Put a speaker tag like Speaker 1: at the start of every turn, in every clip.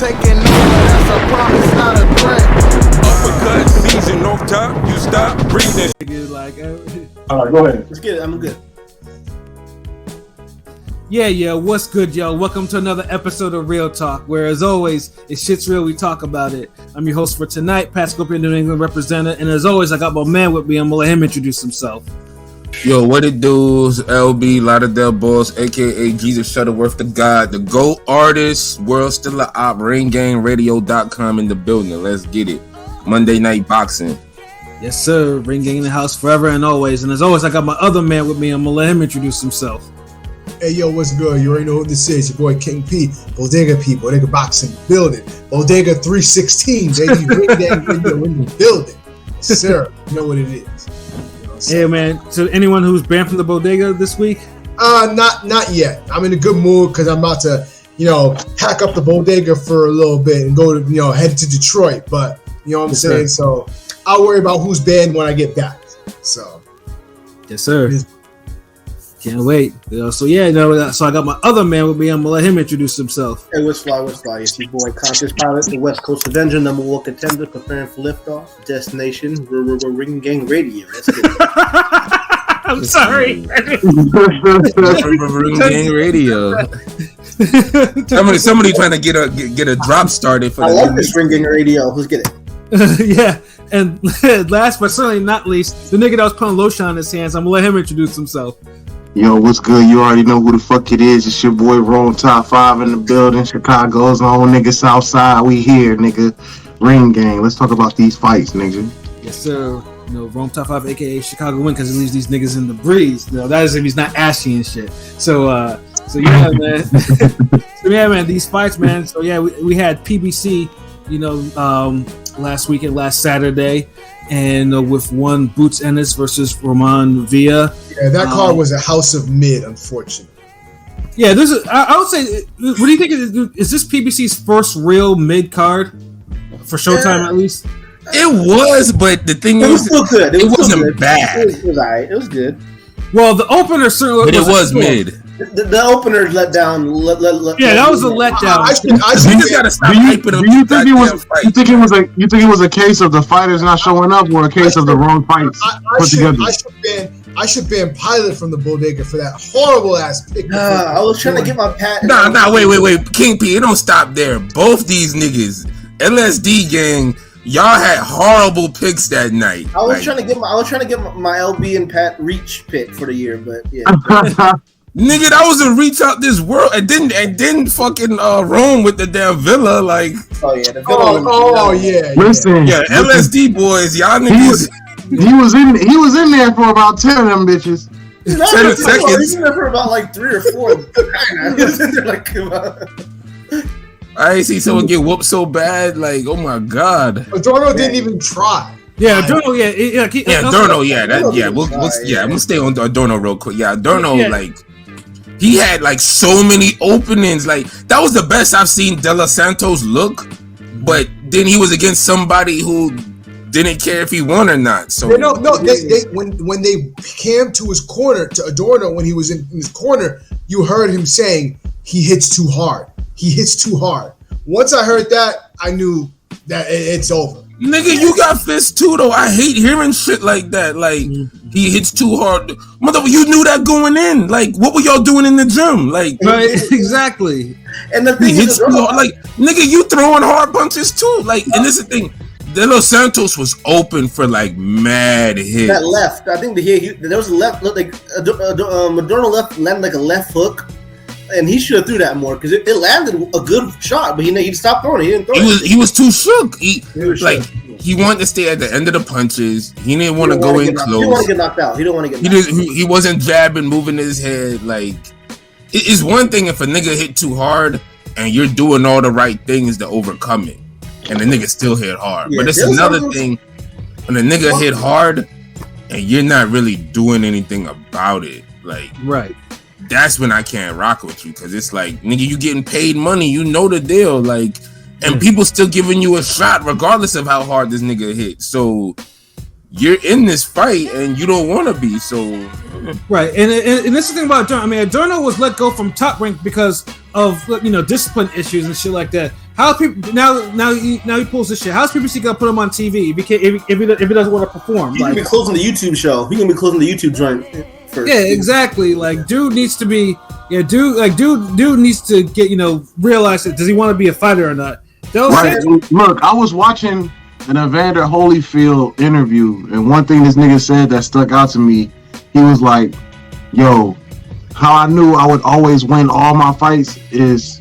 Speaker 1: taking over, that's a promise, not a threat.
Speaker 2: Uppercut, season off top, you stop breathing.
Speaker 3: All right, go ahead.
Speaker 4: Let's get it. I'm good.
Speaker 5: Yeah, what's good, y'all? Welcome to another episode of Real Talk, where, as always, it's shit's real, we talk about it. I'm your host for tonight, Pat Scorpion, New England representative, and as always, I got my man with me. I'm gonna let him introduce himself.
Speaker 2: Yo, what it do's? LB, Lauderdale Boss, aka Jesus Shuttleworth the God, the GOAT artist, world still a op, ringgangradio.com in the building. Let's get it. Monday Night Boxing.
Speaker 5: Yes, sir. Ring Gang in the house forever and always. And as always, I got my other man with me. I'm gonna let him introduce himself.
Speaker 3: Hey, yo, what's good? You already know who this is. Your boy King P, Bodega P, Bodega Boxing building, Bodega 316, baby, Ring Gang Radio in the building. Sir, you know what it is.
Speaker 5: Hey, man. So, anyone who's banned from the Bodega this week?
Speaker 3: Not yet. I'm in a good mood because I'm about to, pack up the Bodega for a little bit and go to, head to Detroit. But you know what I'm saying. So I'll worry about who's banned when I get back. So,
Speaker 5: yes, sir. Can't wait. So I got my other man with me. I'm gonna let him introduce himself.
Speaker 4: Hey, what's fly? It's your boy Conscious Pilot, the West Coast Avenger, number one contender, preparing for liftoff. Destination, Ring Gang Radio. Let's get it.
Speaker 5: I'm sorry.
Speaker 2: Ring Gang Radio. Somebody trying to get a drop started for
Speaker 4: I love this Ring Gang Radio. Let's get it.
Speaker 5: Yeah. And last but certainly not least, the nigga that was putting lotion on his hands. I'm gonna let him introduce himself.
Speaker 6: Yo, what's good? You already know who the fuck it is. It's your boy Ron, top 5 in the building. Chicago's own nigga, Southside. We here, nigga. Ring Gang. Let's talk about these fights, nigga.
Speaker 5: Yes, sir. Rome top 5, aka Chicago win because he leaves these niggas in the breeze. That is if he's not ashy and shit. So yeah, man. Man, these fights, man. So yeah, we had PBC, last weekend, last Saturday, and with one Boots Ennis versus Roiman Villa. Yeah,
Speaker 3: that card was a house of mid, unfortunately.
Speaker 5: Yeah, I would say, what do you think? Is this PBC's first real mid card for Showtime at least?
Speaker 2: It was, but the thing
Speaker 4: was still good.
Speaker 2: It wasn't bad.
Speaker 4: It was alright. It was good.
Speaker 5: Well, the opener certainly,
Speaker 2: but it was mid.
Speaker 4: The opener let down.
Speaker 5: That was a letdown.
Speaker 6: You think it was a case of the fighters not showing up, or a case of the wrong fights put together?
Speaker 3: I should ban Pilot from the Bodega for that horrible ass pick.
Speaker 4: I was trying to get my pat.
Speaker 2: Wait. King P, it don't stop there. Both these niggas, LSD gang, y'all had horrible picks that night.
Speaker 4: I was trying to get my LB and Pat reach pick for the year, but yeah.
Speaker 2: Nigga, that was a reach out this world, and didn't fucking Rome with the damn Villa, like.
Speaker 4: Oh yeah, the Villa.
Speaker 3: Yeah.
Speaker 6: Listen,
Speaker 2: yeah, LSD boys, y'all niggas.
Speaker 6: He was in there for about 10 of them bitches.
Speaker 2: 10 seconds.
Speaker 4: He was in there for about like 3 or 4. He was in there like, come on.
Speaker 2: I ain't see someone get whooped so bad, like, oh my god.
Speaker 3: Adorno didn't even try.
Speaker 5: Yeah, Adorno,
Speaker 2: Adorno, I'm gonna stay on Adorno real quick. Yeah, Adorno, like, he had like so many openings. Like, that was the best I've seen De Los Santos look. But then he was against somebody who didn't care if he won or not. So
Speaker 3: when they came to his corner, to Adorno, when he was in his corner, you heard him saying he hits too hard. He hits too hard. Once I heard that, I knew that it's over.
Speaker 2: Nigga, you got fists too, though. I hate hearing shit like that. Like, he hits too hard. Motherfucker, you knew that going in. Like, what were y'all doing in the gym? Like,
Speaker 5: right, exactly.
Speaker 4: And the thing is,
Speaker 2: too hard. Like, nigga, you throwing hard punches too. Like, and this is the thing. De Los Santos was open for like mad hits.
Speaker 4: That left, I think there was a left, like Adorno landed like a left hook. And he should have threw that more because it landed a good shot, but he stopped throwing it. He didn't throw it.
Speaker 2: He was too shook. He wanted to stay at the end of the punches. He didn't want to go in close. He didn't want to
Speaker 4: get knocked out. He didn't want to get knocked out.
Speaker 2: He wasn't jabbing, moving his head. Like, it's one thing if a nigga hit too hard and you're doing all the right things to overcome it, and the nigga still hit hard. Yeah, but it's another thing when a nigga hit hard and you're not really doing anything about it. Like,
Speaker 5: right.
Speaker 2: That's when I can't rock with you, because it's like, nigga, you getting paid money, you know the deal, like, and people still giving you a shot regardless of how hard this nigga hit. So you're in this fight and you don't want to be. So
Speaker 5: right, and this is the thing about Adorno. I mean, Adorno was let go from Top Rank because of discipline issues and shit like that. How people now he pulls this shit? How's PPC gonna put him on TV if he doesn't want to perform?
Speaker 4: He's gonna be closing the YouTube show. He's gonna be closing the YouTube joint first.
Speaker 5: Yeah, exactly. Like, dude needs to be. Yeah, dude needs to get realize it. Does he want to be a fighter or not?
Speaker 6: Right. Look, I was watching an Evander Holyfield interview, and one thing this nigga said that stuck out to me, he was like, "Yo, how I knew I would always win all my fights is."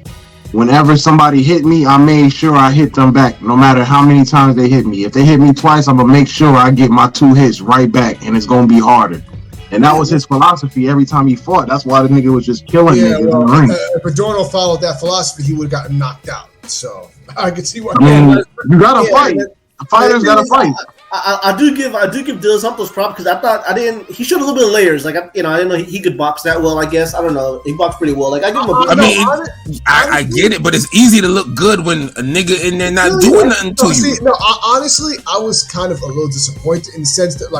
Speaker 6: Whenever somebody hit me, I made sure I hit them back, no matter how many times they hit me. If they hit me twice, I'm gonna make sure I get my 2 hits right back, and it's gonna be harder. And that was his philosophy every time he fought. That's why the nigga was just killing niggas in the ring.
Speaker 3: If Adorno followed that philosophy, he would have gotten knocked out. So I could see why.
Speaker 6: You gotta fight. The fighters gotta fight.
Speaker 4: I do give De Los Santos props because he showed a little bit of layers. Like I didn't know he could box that well. I guess I don't know. He boxed pretty well. Like I give him a.
Speaker 2: I get it, but it's easy to look good when a nigga in there not doing nothing to you.
Speaker 3: Honestly, I was kind of a little disappointed in the sense that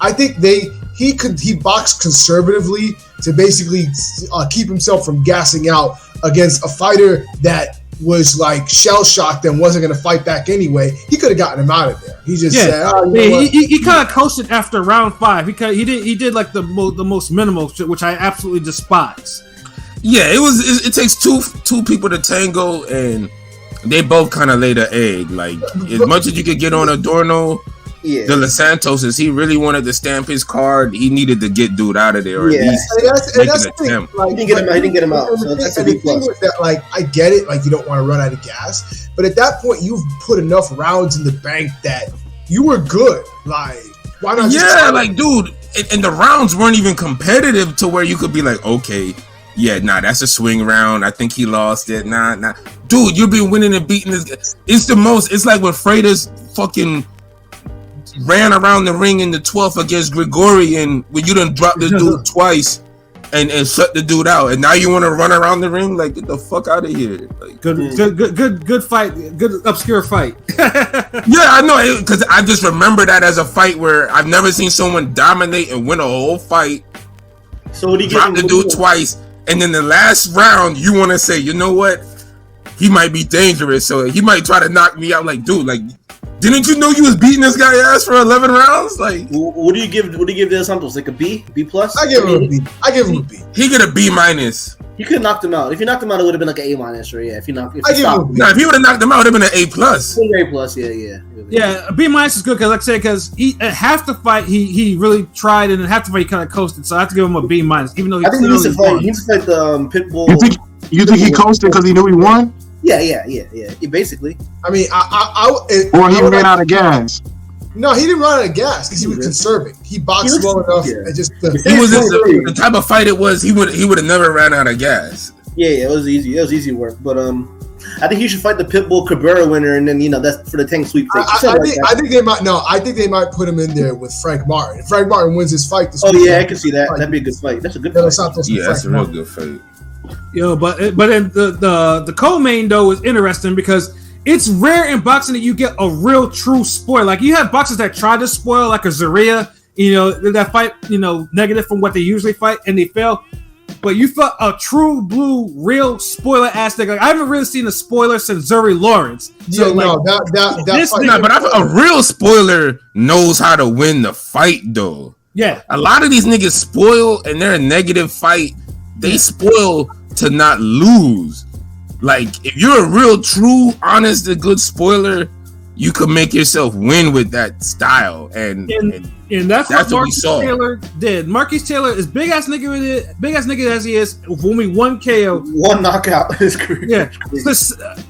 Speaker 3: I think he boxed conservatively to basically keep himself from gassing out against a fighter that was shell shocked and wasn't going to fight back anyway. He could have gotten him out of there. He just said,
Speaker 5: he kind of coasted after round 5. He did like the most minimal shit, which I absolutely despise.
Speaker 2: Yeah, it takes two people to tango, and they both kind of laid an egg. Like, as much as you could get on Adorno, De Los Santos, as he really wanted to stamp his card, he needed to get dude out of there, or at least make an attempt.
Speaker 4: He didn't get him out. So that's a big plus.
Speaker 3: I get it. You don't want to run out of gas, but at that point, you've put enough rounds in the bank that you were good. Why not?
Speaker 2: Dude, and the rounds weren't even competitive to where you could be like, okay, yeah, that's a swing round. I think he lost it. Nah. Dude, you've been winning and beating this. It's like when Freitas fucking ran around the ring in the 12th against Gregorian when you done dropped the dude twice and shut the dude out, and now you want to run around the ring? Like, get the fuck out of here.
Speaker 5: Good fight, good obscure fight.
Speaker 2: Yeah, I know, because I just remember that as a fight where I've never seen someone dominate and win a whole fight.
Speaker 4: So what he
Speaker 2: drop the dude twice, and then the last round you want to say, you know what, he might be dangerous, so he might try to knock me out. Like, dude, didn't you know you was beating this guy ass for 11 rounds? Like,
Speaker 4: what do you give De Los Santos? Like a B plus?
Speaker 3: I give him a B.
Speaker 2: He get a B minus.
Speaker 4: You could have knocked him out. If you knocked him out, it would have been like an A minus, or if he would
Speaker 2: have knocked him out, it would have been an A plus.
Speaker 4: A plus, yeah.
Speaker 5: Yeah, a B minus is good because he at half the fight he really tried, and at half the fight he kind of coasted. So I have to give him a B minus, even though
Speaker 4: I think he needs to fight the Pitbull.
Speaker 6: You think he coasted because he knew he won?
Speaker 4: Yeah. Basically,
Speaker 3: I mean,
Speaker 6: or he ran out of gas.
Speaker 3: No, he didn't run out of gas because he was conserving. He boxed well enough. And just
Speaker 2: he was the type of fight it was. He would have never ran out of gas.
Speaker 4: Yeah, it was easy. It was easy work. But I think he should fight the Pitbull Cabrera winner, and then that's for the tank sweepstakes.
Speaker 3: I think they might. No, I think they might put him in there with Frank Martin. If Frank Martin wins his fight this week,
Speaker 4: I can see that. That'd be a good fight. That's a good fight.
Speaker 2: Yeah, that's a real good fight.
Speaker 5: Yo, but then the co-main though is interesting because it's rare in boxing that you get a real true spoil. Like, you have boxers that try to spoil, like a Zarya, that fight, negative from what they usually fight and they fail. But you fought a true blue, real spoiler ass nigga. Like, I haven't really seen a spoiler since Zuri Lawrence. So,
Speaker 2: but a real spoiler knows how to win the fight though.
Speaker 5: Yeah,
Speaker 2: a lot of these niggas spoil and they're a negative fight. They spoil to not lose. Like, if you're a real, true, honest, and good spoiler, you could make yourself win with that style. And
Speaker 5: that's what Marquise Taylor did. Marquise Taylor is big ass nigga as he is, with only one KO,
Speaker 4: one knockout in his career.
Speaker 5: Yeah,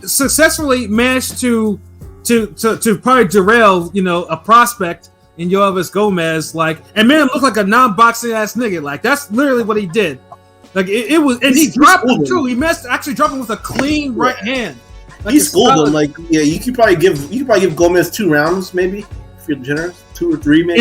Speaker 5: successfully managed to probably derail a prospect in Yoelvis Gomez, and made him look like a non-boxing ass nigga. Like, that's literally what he did. Like, it was, and he dropped him too. He actually dropped him with a clean right hand.
Speaker 4: Like, he schooled him. Like, yeah, you could probably give Gomez 2 rounds, maybe, if you're generous, 2 or 3, maybe.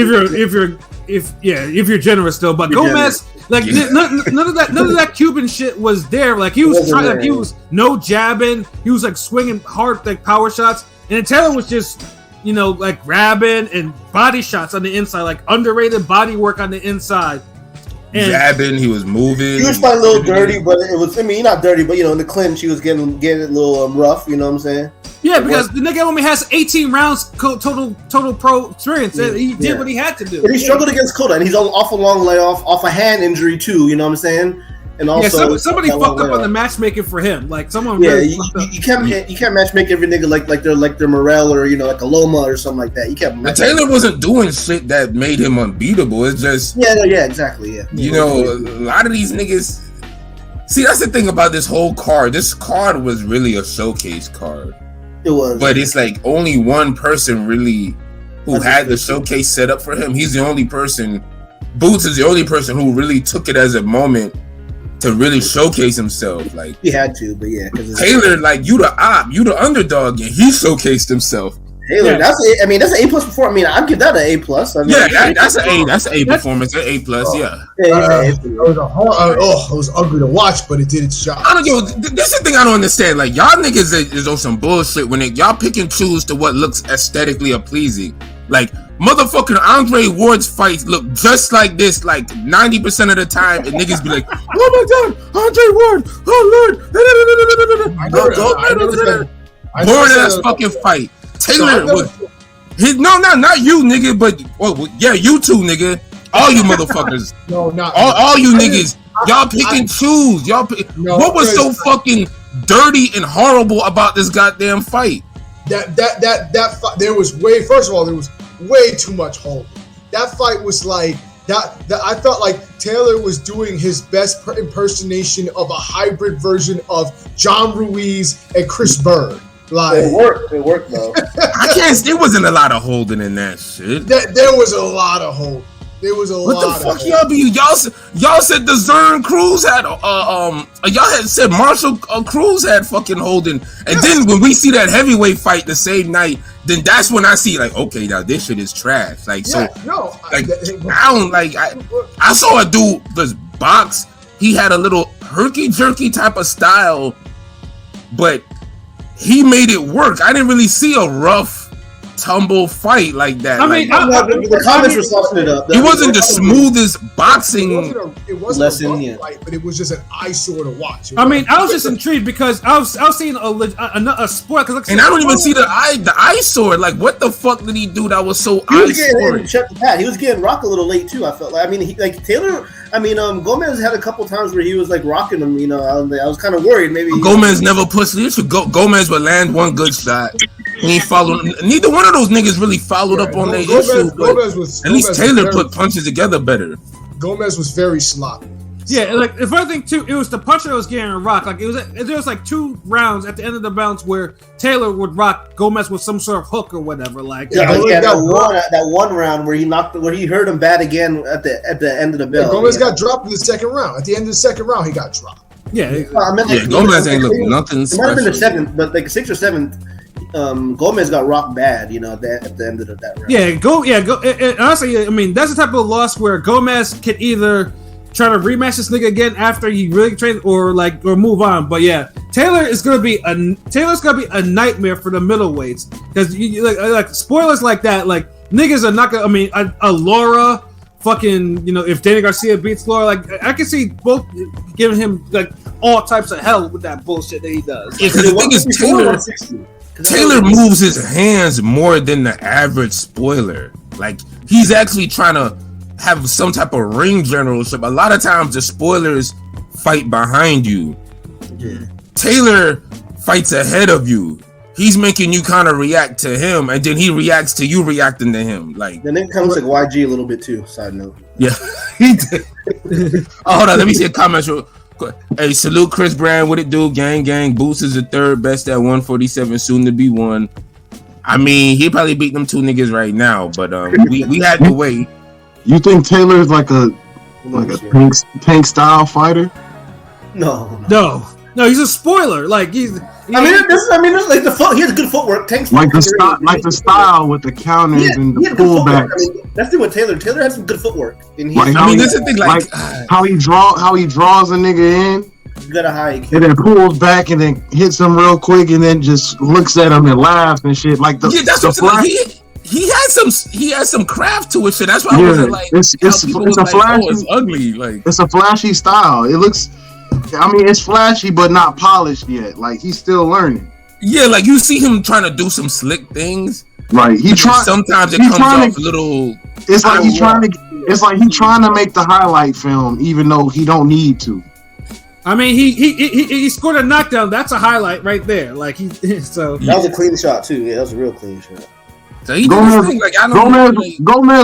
Speaker 5: If you're generous still. But Gomez, none of that Cuban shit was there. Like, he was trying, he was no jabbing. He was swinging hard power shots, and Taylor was just grabbing and body shots on the inside, underrated body work on the inside.
Speaker 2: jabbing, he was moving.
Speaker 4: He was fighting a little dirty, but it was. I mean, not dirty, but in the clinch, he was getting a little rough. You know what I'm saying?
Speaker 5: Yeah, because the nigga only has 18 rounds total pro experience. He did what he had to do.
Speaker 4: But he struggled against Cotto, and he's off a long layoff, off a hand injury too. You know what I'm saying? And also,
Speaker 5: somebody fucked up on the matchmaking for him. Like someone,
Speaker 4: you can't matchmake every nigga like they're Morel or like a Loma or something like that. You can't.
Speaker 2: But Taylor wasn't doing shit that made him unbeatable. It's just
Speaker 4: exactly. Yeah,
Speaker 2: a lot of these niggas. See, that's the thing about this whole card. This card was really a showcase card.
Speaker 4: It was,
Speaker 2: but it's like only one person really who had the showcase set up for him. He's the only person. Boots is the only person who really took it as a moment to really showcase himself. Like
Speaker 4: he had to, but yeah,
Speaker 2: Taylor, like you the underdog, and he showcased himself.
Speaker 4: Taylor, that's an A+ before. I mean, I'd give that an A+. That's an A.
Speaker 2: That's an A performance. An A+.
Speaker 3: It was ugly to watch, but it did its job.
Speaker 2: I don't know. This is the thing I don't understand. Like y'all niggas is on some bullshit when y'all pick and choose to what looks aesthetically pleasing. Like motherfucking Andre Ward's fights look just like this, like 90% of the time, and niggas be like, "Oh my god, Andre Ward! Oh lord!" Boring ass fucking fight. Taylor was not you, nigga, but you too, nigga. All you motherfuckers.
Speaker 3: No, not
Speaker 2: all you niggas. Y'all pick and choose. What was so fucking dirty and horrible about this goddamn fight?
Speaker 3: That fight, there was way too much holding. That fight was like that I felt like Taylor was doing his best impersonation of a hybrid version of John Ruiz and Chris Bird. Like
Speaker 4: it worked though.
Speaker 2: I can't. There wasn't a lot of holding in that shit.
Speaker 3: There was a lot of holding. There was a lot.
Speaker 2: What the fuck y'all be? Y'all said the Zern Cruz had y'all had said Marshall Cruz had fucking holding, and then when we see that heavyweight fight the same night, then that's when I see like, okay, now this shit is trash. Like I saw a dude this box. He had a little herky jerky type of style, but he made it work. I didn't really see a rough tumble fight like that.
Speaker 4: I mean, the comments were softening it up.
Speaker 2: He wasn't the smoothest boxing.
Speaker 3: It wasn't a rough fight, but it was just an eyesore to watch.
Speaker 5: I mean, I was just intrigued because I was seeing a sport.
Speaker 2: And I don't even see the eyesore. Like, what the fuck did he do that was so eyesore?
Speaker 4: He was getting rocked a little late too. I felt like. I mean, Taylor. I mean, Gomez had a couple times where he was like rocking him. I was kind of worried. Maybe
Speaker 2: Gomez never pushed it. Gomez would land one good shot. He followed. Neither one of those niggas really followed up on their issue. At least Taylor put punches together better.
Speaker 3: Gomez was very sloppy.
Speaker 5: Yeah, like the funny thing too, it was the puncher that was getting rocked. Like there was like 2 rounds at the end of the bounce where Taylor would rock Gomez with some sort of hook or whatever. Like
Speaker 4: that one round where he hurt him bad again at the end of the bell.
Speaker 3: Gomez got dropped in the second round. At the end of the second round, he got dropped.
Speaker 2: Gomez ain't look nothing special.
Speaker 4: It might have been the 7th, but like 6th or 7th. Gomez got rocked bad, at the end of that round.
Speaker 5: Honestly, I mean, that's the type of loss where Gomez can either try to rematch this nigga again after he really trained, or move on. But yeah, Taylor's gonna be a nightmare for the middleweights because like spoilers like that, like niggas are not gonna. I mean, a Laura. Fucking, if Danny Garcia beats Laura, like I can see both giving him like all types of hell with that bullshit that he does.
Speaker 2: Yeah, because the thing is, Taylor moves his hands more than the average spoiler. Like he's actually trying to have some type of ring generalship. A lot of times the spoilers fight behind you. Yeah. Taylor fights ahead of you. He's making you kind of react to him, and then he reacts to you reacting to him. Like
Speaker 4: then it comes like YG a little bit too. Side note.
Speaker 2: Yeah, he did. Hold on, let me see a comment. Hey, salute Chris Brand. What it do? Gang. Boots is the 3rd best at 147, soon to be 1. I mean, he probably beat them 2 niggas right now, but we had to wait.
Speaker 6: You think Taylor's like a tank style fighter?
Speaker 5: No, he's a spoiler. Like he's.
Speaker 4: Like the foot. He has good footwork. Tank's
Speaker 6: like the style with the counters and the pullbacks.
Speaker 4: I mean, that's the thing with Taylor. Taylor has some good footwork. And
Speaker 2: that's the thing. Like
Speaker 6: how he draws a nigga in.
Speaker 4: You got a high.
Speaker 6: And then pulls back and then hits him real quick and then just looks at him and laughs and shit. Like
Speaker 2: he has has some craft to it. Shit, that's why I wasn't like.
Speaker 6: It's a flashy.
Speaker 2: It's ugly. Like
Speaker 6: it's a flashy style. It looks. I mean, it's flashy, but not polished yet. Like he's still learning.
Speaker 2: Yeah, like you see him trying to do some slick things.
Speaker 6: Right.
Speaker 2: Sometimes it comes off a little.
Speaker 6: It's like he's trying to make the highlight film, even though he don't need to.
Speaker 5: I mean, he scored a knockdown. That's a highlight right there. Like so.
Speaker 4: That was a clean shot too. Yeah, that was a real clean shot.
Speaker 2: So he
Speaker 6: Gomez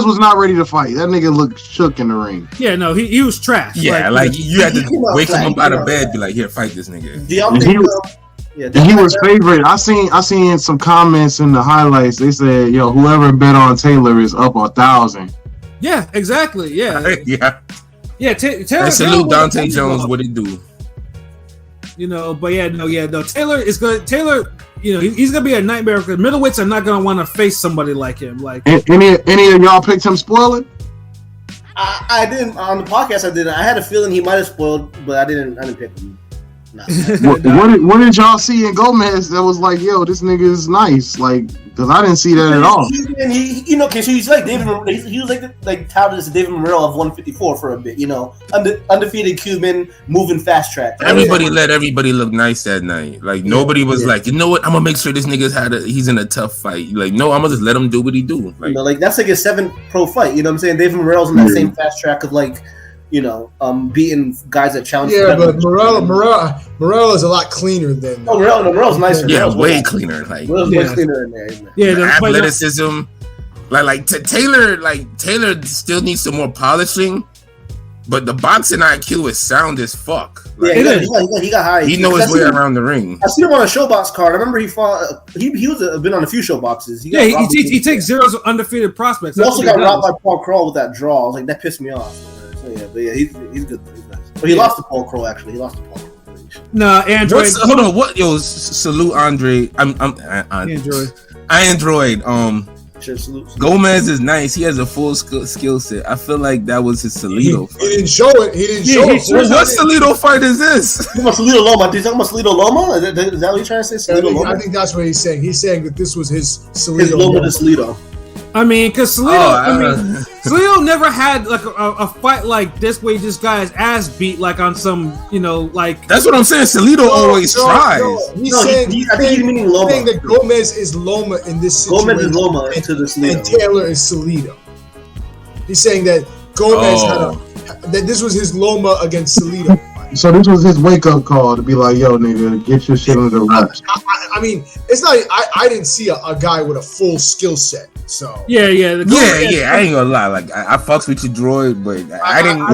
Speaker 6: was not ready to fight. That nigga looked shook in the ring.
Speaker 5: Yeah, no, he was trash.
Speaker 2: Yeah, like you had to wake him up out of bed, be like, here, fight this nigga.
Speaker 4: Do y'all think?
Speaker 6: He was favorite. I seen some comments in the highlights. They said, "Yo, whoever bet on Taylor is up 1,000."
Speaker 5: Yeah, exactly. Yeah,
Speaker 2: yeah.
Speaker 5: Taylor.
Speaker 2: Salute Dante Jones. What it do?
Speaker 6: You know,
Speaker 5: but no. Taylor is good. Taylor, he's gonna be a nightmare because middleweights are not gonna want to face somebody like him. Like
Speaker 6: any of y'all picked him spoiling?
Speaker 4: I didn't on the podcast. I didn't. I had a feeling he might have spoiled, but I didn't pick him. No.
Speaker 6: What did y'all see in Gomez that was like, yo, this nigga is nice? Like, because I didn't see that at all.
Speaker 4: So he's like David. He was like touted as David Morrell of 154 for a bit. Undefeated Cuban, moving fast track.
Speaker 2: Everybody let everybody look nice that night. Like nobody was like, you know what? I'm gonna make sure this nigga's he's in a tough fight. Like, no, I'm gonna just let him do what he do.
Speaker 4: Like that's like a 7 pro fight. You know what I'm saying? David Morrell's in that same fast track of like. Beating guys that challenge.
Speaker 3: Yeah, but Morel is a lot cleaner than.
Speaker 4: Oh, Morel's nicer.
Speaker 2: Yeah, way cleaner. Like
Speaker 4: way cleaner in there.
Speaker 5: Yeah, the
Speaker 2: athleticism. Taylor still needs some more polishing, but the boxing IQ is sound as fuck. Like,
Speaker 4: he got high.
Speaker 2: He knows his way around the ring.
Speaker 4: I seen him on a showbox card. I remember he fought. He was been on a few showboxes.
Speaker 5: He takes zeros undefeated prospects.
Speaker 4: He also got robbed by Paul Crawl with that draw. I was like, that pissed me off. He's good. He's nice. But he lost to Paul Crow. Actually, he lost to Paul Crow.
Speaker 5: No, Android.
Speaker 2: Hold on. What? Yo, salute Andre. I'm
Speaker 5: Android.
Speaker 2: Android.
Speaker 4: Salute.
Speaker 2: Gomez is nice. He has a full skill set. I feel like that was his Salido fight.
Speaker 3: He didn't show it.
Speaker 2: What Salido fight is this?
Speaker 4: Salido Loma. Did you talk about Salido Loma? Is that what you're trying to say?
Speaker 3: I think that's what he's saying. He's saying that this was his Salido.
Speaker 4: His Loma to Salido.
Speaker 5: I mean, because Salido never had like a fight like this where he just got his ass beat like on some, like.
Speaker 2: That's what I'm saying. Salido always tries.
Speaker 4: I think he's meaning Loma.
Speaker 3: He's saying that Gomez is Loma in this situation.
Speaker 4: Gomez is Loma to the Salido.
Speaker 3: And Taylor is Salido. He's saying that Gomez that this was his Loma against Salido.
Speaker 6: So this was his wake up call to be like, yo, nigga, get your shit under the ropes.
Speaker 3: I mean, it's not. I didn't see a guy with a full skill set. So
Speaker 5: yeah.
Speaker 2: I ain't gonna lie. Like I fucks with your droid, but I didn't.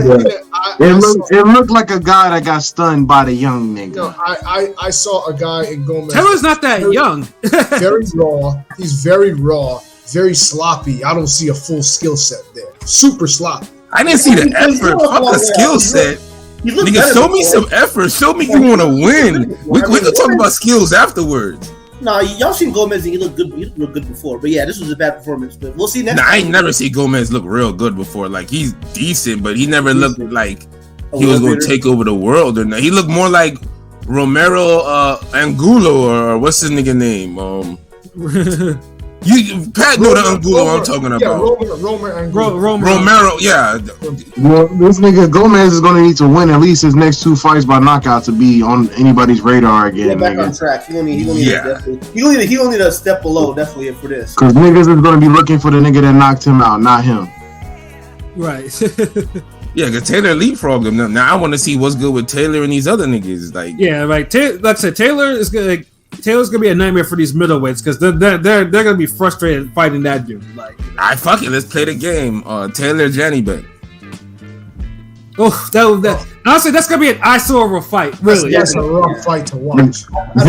Speaker 6: It looked like a guy that got stunned by the young nigga.
Speaker 3: No, I saw a guy in Gomez.
Speaker 5: Taylor's not that young.
Speaker 3: Very raw. He's very raw. Very sloppy. I don't see a full skill set there. Super sloppy.
Speaker 2: I didn't see the effort. Fuck the skill set. Nigga, show me some effort. Show me you want to win. We can talk about skills afterwards.
Speaker 4: No, y'all seen Gomez and he looked good. He looked good before, but yeah, this was a bad performance. But we'll see next.
Speaker 2: I ain't never seen Gomez look real good before. Like he's decent, but he never looked like he was going to take over the world or not. He looked more like Romero Angulo or what's his nigga name? Pat know the Angulo I'm talking about. Romero, yeah.
Speaker 6: Well, this nigga Gomez is gonna need to win at least his next 2 fights by knockout to be on anybody's radar again.
Speaker 4: Back on track. He gonna need a step below definitely for this.
Speaker 6: Because niggas is gonna be looking for the nigga that knocked him out, not him.
Speaker 5: Right.
Speaker 2: Yeah, because Taylor leapfrogged him. Now I want to see what's good with Taylor and these other niggas. Like,
Speaker 5: yeah, like like I said, Taylor's gonna be a nightmare for these middleweights because they're gonna be frustrated fighting that dude. Like,
Speaker 2: fuck it, let's play the game. Taylor Janibek.
Speaker 5: Oh, that honestly, that's gonna be an eyesore of a fight. Really,
Speaker 3: that's a rough fight to watch.
Speaker 4: I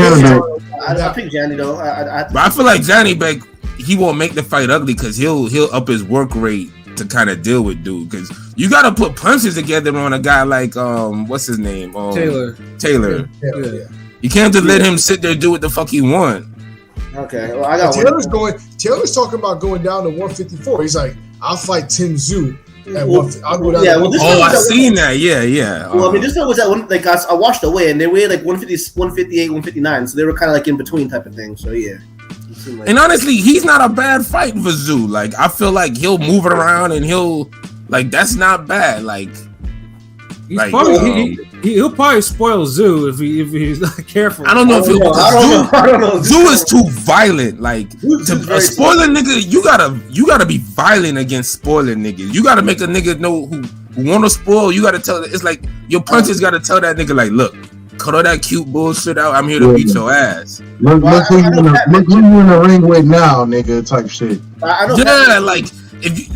Speaker 4: think Janny though.
Speaker 2: But I feel like Janibek, he won't make the fight ugly because he'll up his work rate to kind of deal with dude. Because you got to put punches together on a guy like what's his name?
Speaker 5: Taylor.
Speaker 3: Yeah.
Speaker 2: You can't just let him sit there and do what the fuck he want.
Speaker 4: Okay, well, I got
Speaker 3: Taylor's talking about going down to 154. He's like, I'll fight Tim Tszyu.
Speaker 4: I'll go down.
Speaker 2: I seen that. Yeah.
Speaker 4: Well, I mean, this one was like I watched the weigh, and they weighed like 150, 158, 159, so they were kind of like in between type of thing. So yeah.
Speaker 2: And honestly, he's not a bad fight for Zoo. Like, I feel like he'll move it around and he'll like that's not bad. Like,
Speaker 5: he'll probably spoil Zoo if he's not careful.
Speaker 2: I don't know Zoo is too violent. Like, to spoil a nigga, you gotta be violent against spoiling niggas. You gotta make a nigga know who want to spoil. You gotta tell. It's like your punches gotta tell that nigga like, look, cut all that cute bullshit out. I'm here to beat your ass.
Speaker 6: Look who you in the ring with now, nigga. Type shit.
Speaker 2: Yeah, like if you,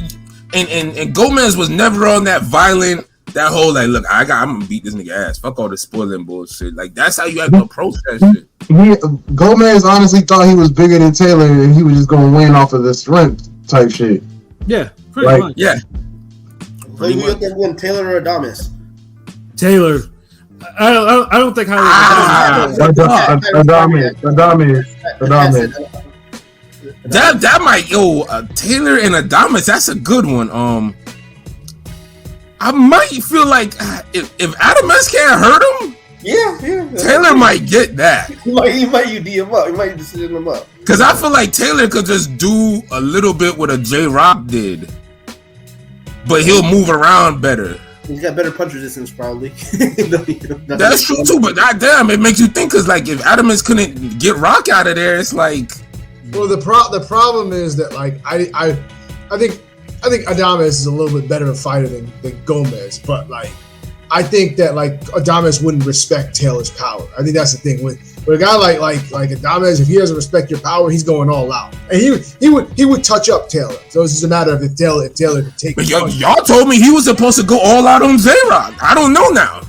Speaker 2: and Gomez was never on that violent. That whole like, look, I'm gonna beat this nigga ass. Fuck all the spoiling bullshit. Like that's how you have to approach that shit.
Speaker 6: Gomez honestly thought he was bigger than Taylor, and he was just gonna win off of the strength type shit.
Speaker 5: Yeah, pretty much.
Speaker 2: Yeah.
Speaker 4: So you think they're going Taylor or Adames?
Speaker 5: Taylor. I don't think highly.
Speaker 6: Adames.
Speaker 2: That might Taylor and Adames. That's a good one. I might feel like if Adames can't hurt him,
Speaker 4: yeah,
Speaker 2: Taylor might get that.
Speaker 4: He might UD him up. He might decision him up.
Speaker 2: Because I feel like Taylor could just do a little bit what a J-Rock did, but he'll move around better.
Speaker 4: He's got better punch resistance, probably.
Speaker 2: That's true too, but goddamn, it makes you think. Because like, if Adames couldn't get Rock out of there, it's like.
Speaker 3: Well, the problem is that like I think Adames is a little bit better a fighter than Gomez, but like I think that like Adames wouldn't respect Taylor's power. I think that's the thing with a guy like Adames. If he doesn't respect your power, he's going all out, and he would touch up Taylor. So it's just a matter of if Taylor could take.
Speaker 2: But y'all told me he was supposed to go all out on J-Rock. I don't know now.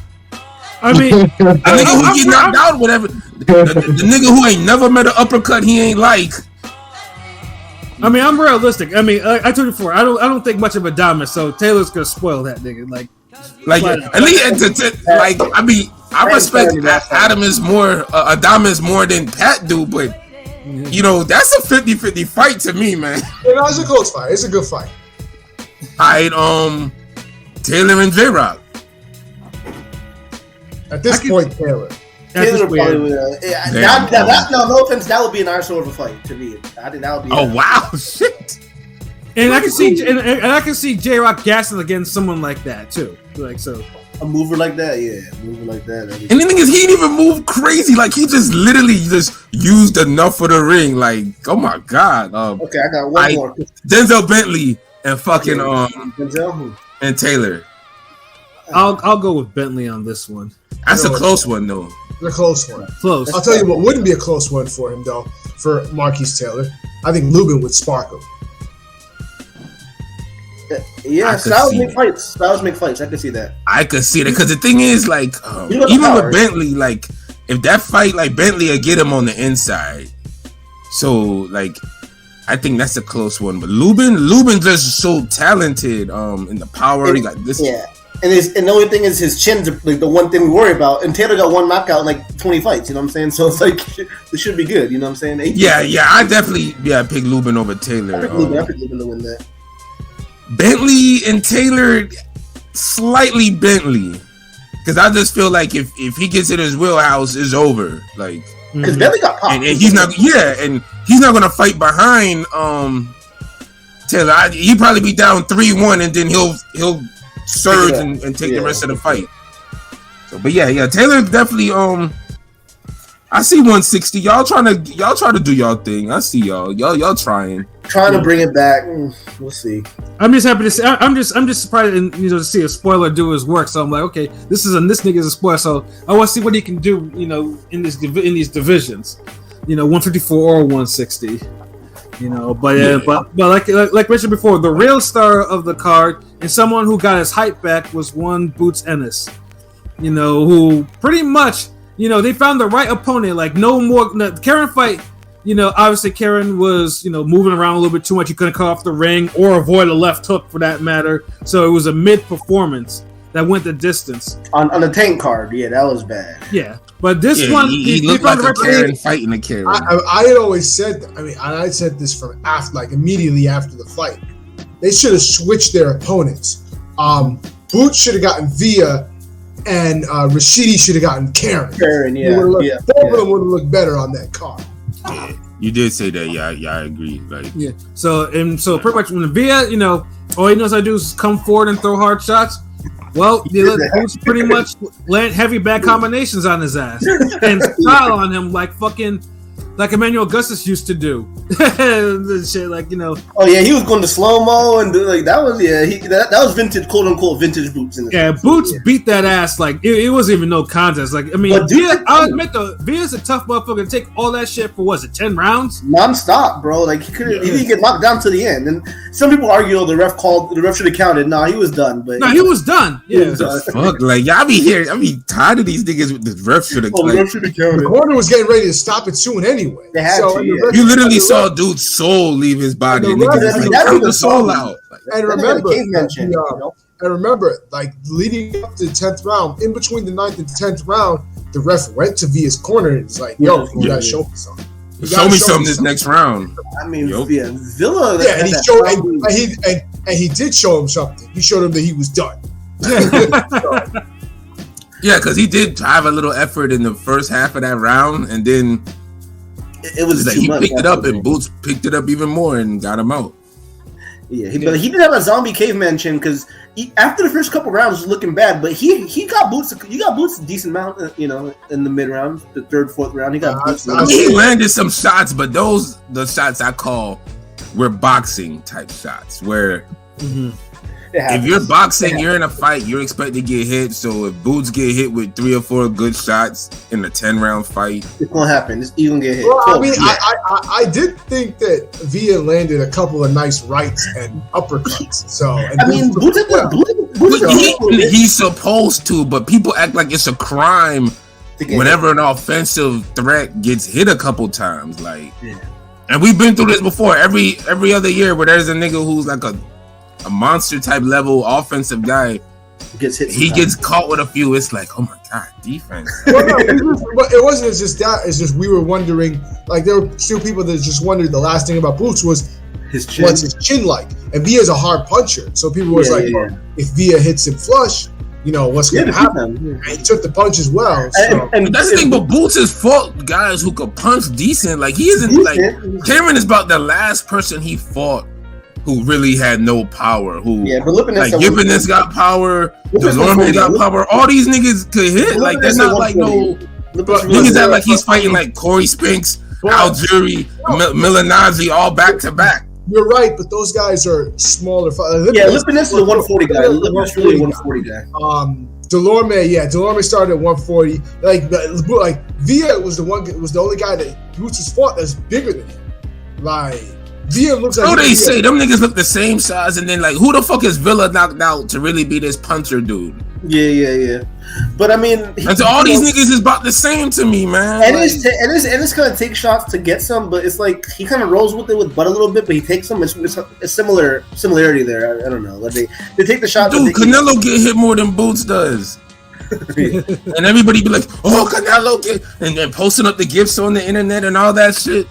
Speaker 5: I mean,
Speaker 2: the nigga who get knocked out, whatever. The nigga who ain't never met an uppercut he ain't like.
Speaker 5: I mean, I'm realistic. I mean, I told you before. I don't think much of Adames, so Taylor's gonna spoil that nigga. Like
Speaker 2: at least, like I mean, I respect Adames more than Pat do, but you know that's a 50-50 fight to me, man.
Speaker 3: Yeah, no, it's a close fight. It's a good fight.
Speaker 2: Alright, Taylor and J-Rock.
Speaker 3: At this point, Taylor.
Speaker 4: Taylor probably would. No offense, that would be an sort of a fight to me. I think that would be.
Speaker 2: Oh wow, shit!
Speaker 5: And I can see J-Rock gassing against someone like that too. Like so,
Speaker 4: a mover like that, yeah, moving like that.
Speaker 2: And the thing is, he didn't even move crazy. Like he just literally just used enough for the ring. Like, oh my god.
Speaker 4: Okay, I got one more.
Speaker 2: Denzel Bentley and fucking Denzel and Taylor.
Speaker 5: I'll go with Bentley on this one.
Speaker 2: That's a close one though.
Speaker 3: The close one.
Speaker 5: Close.
Speaker 3: I'll tell you what wouldn't be a close one for him though. For Marquise Taylor, I think Lubin would spark him.
Speaker 4: Yeah, styles make fights. I can see that.
Speaker 2: I could see that because the thing is, like, even with Bentley, like, if that fight, like, Bentley will get him on the inside. So, like, I think that's a close one. But Lubin just so talented. In the power, he got this.
Speaker 4: Yeah. And the only thing is his chin's like the one thing we worry about. And Taylor got one knockout in like 20 fights, you know what I'm saying? So it's like, it should be good, you know what I'm saying?
Speaker 2: Yeah, I definitely pick Lubin over Taylor.
Speaker 4: I pick Lubin to win that.
Speaker 2: Bentley and Taylor, slightly Bentley. Because I just feel like if he gets in his wheelhouse, it's over. Like,
Speaker 4: because Bentley got popped.
Speaker 2: And he's not, and he's not going to fight behind Taylor. He'd probably be down 3-1 and then he'll surge and take the rest of the fight. So, but yeah, Taylor definitely. I see 160. Y'all try to do y'all thing. I see y'all trying
Speaker 4: to bring it back. We'll see.
Speaker 5: I'm just happy to see. I'm just surprised, to see a spoiler do his work. So I'm like, okay, this nigga's a spoiler. So I want to see what he can do. In these divisions. 154 or 160. But like mentioned before, the real star of the card and someone who got his hype back was one Boots Ennis. Who pretty much, they found the right opponent. Like no more. The Karen fight, obviously Karen was, moving around a little bit too much. He couldn't cut off the ring or avoid a left hook for that matter. So it was a mid performance that went the distance.
Speaker 4: On the tank card, yeah, that was bad.
Speaker 5: Yeah. But this one,
Speaker 2: he looked like a Karen fighting a Karen.
Speaker 3: I had always said, I said this from after, like immediately after the fight. They should have switched their opponents. Boots should have gotten Villa, and Rashidi should have gotten Karen.
Speaker 4: Karen, yeah.
Speaker 3: Both of them would have looked better on that card.
Speaker 2: You did say that, yeah, I agree. Like,
Speaker 5: yeah. So pretty much when Villa, all he knows how to do is come forward and throw hard shots. Well, they let Boots pretty much land heavy back combinations on his ass and style on him like Emmanuel Augustus used to do. Shit,
Speaker 4: Oh yeah, he was going to slow mo and that was that was vintage, quote unquote vintage Boots.
Speaker 5: Boots beat that ass like it wasn't even no contest. Like I mean, I'll admit though, Villa's a tough motherfucker to take all that shit for 10 rounds
Speaker 4: non-stop, bro. Like he didn't get knocked down to the end. And some people argue the ref should have counted. Nah, he was done. But
Speaker 5: he was done. Yeah,
Speaker 2: fuck, like y'all be here. I be tired of these niggas with the ref should have counted.
Speaker 3: The corner was getting ready to stop it soon anyway.
Speaker 4: They had to,
Speaker 2: you literally saw dude's soul leave his body. And
Speaker 3: count
Speaker 2: the soul out.
Speaker 3: And remember, like leading up to the 10th round, in between the 9th and 10th round, the ref went to Villa's corner and was like, "Yo, you gotta show me something.
Speaker 2: Show me something this next round."
Speaker 4: I mean, Villa.
Speaker 3: Yeah, and he showed, and he did show him something. He showed him that he was done.
Speaker 2: Yeah, because he did have a little effort in the first half of that round, and then
Speaker 4: it was
Speaker 2: like he picked it up, and Boots picked it up even more and got him out.
Speaker 4: Yeah, but he did have a zombie caveman chin because after the first couple rounds was looking bad, but he got Boots. You got Boots a decent amount, in the mid round, the third, fourth round. He got Boots.
Speaker 2: He landed some shots, but the shots I call were boxing type shots where. Mm-hmm. If you're boxing, you're in a fight, you're expected to get hit. So if Boots get hit with 3 or 4 good shots in a 10-round fight,
Speaker 4: it's gonna happen. You're gonna get hit.
Speaker 3: Well, I mean, I did think that Villa landed a couple of nice rights and uppercuts. So
Speaker 4: Boots
Speaker 2: he's supposed to, but people act like it's a crime whenever an offensive threat gets hit a couple times. Like, and we've been through this before. Every other year where there's a nigga who's like a monster type level offensive guy
Speaker 4: gets hit.
Speaker 2: He gets caught with a few. It's like, oh my god, defense.
Speaker 3: Well, no, but it wasn't just that. It's just we were wondering. Like there were still people that just wondered. The last thing about Boots was
Speaker 4: his chin.
Speaker 3: What's his chin like? And Villa's a hard puncher, so people was if Villa hits him flush, what's going to happen? And he took the punch as well. So.
Speaker 2: And that's the thing. But Boots is fought guys who could punch decent. Like he isn't like Cameron is about the last person he fought who really had no power. Who Gibbons got power, Delorme got power. All these niggas could hit. Like they're not like no niggas that like he's fighting like Corey Spinks, Algieri, Milanazzi, all back to back.
Speaker 3: You're right, but those guys are smaller.
Speaker 4: Lipinus is a 140 guy. Lipinus really a 140 guy.
Speaker 3: Delorme started at 140. Like Villa was the only guy that Boots has fought that's bigger than him. Like. Villa looks like
Speaker 2: they say them niggas look the same size, and then like who the fuck is Villa knocked out to really be this puncher dude?
Speaker 4: Yeah. But I mean,
Speaker 2: and so all these niggas is about the same to me, man.
Speaker 4: And it's kind of take shots to get some, but it's like he kind of rolls with it with butt a little bit, but he takes them. It's a similarity there. I don't know. Like they take the shot.
Speaker 2: Dude, Canelo get hit more than Boots does. And everybody be like, "Oh, Canelo get," and then posting up the gifs on the internet and all that shit.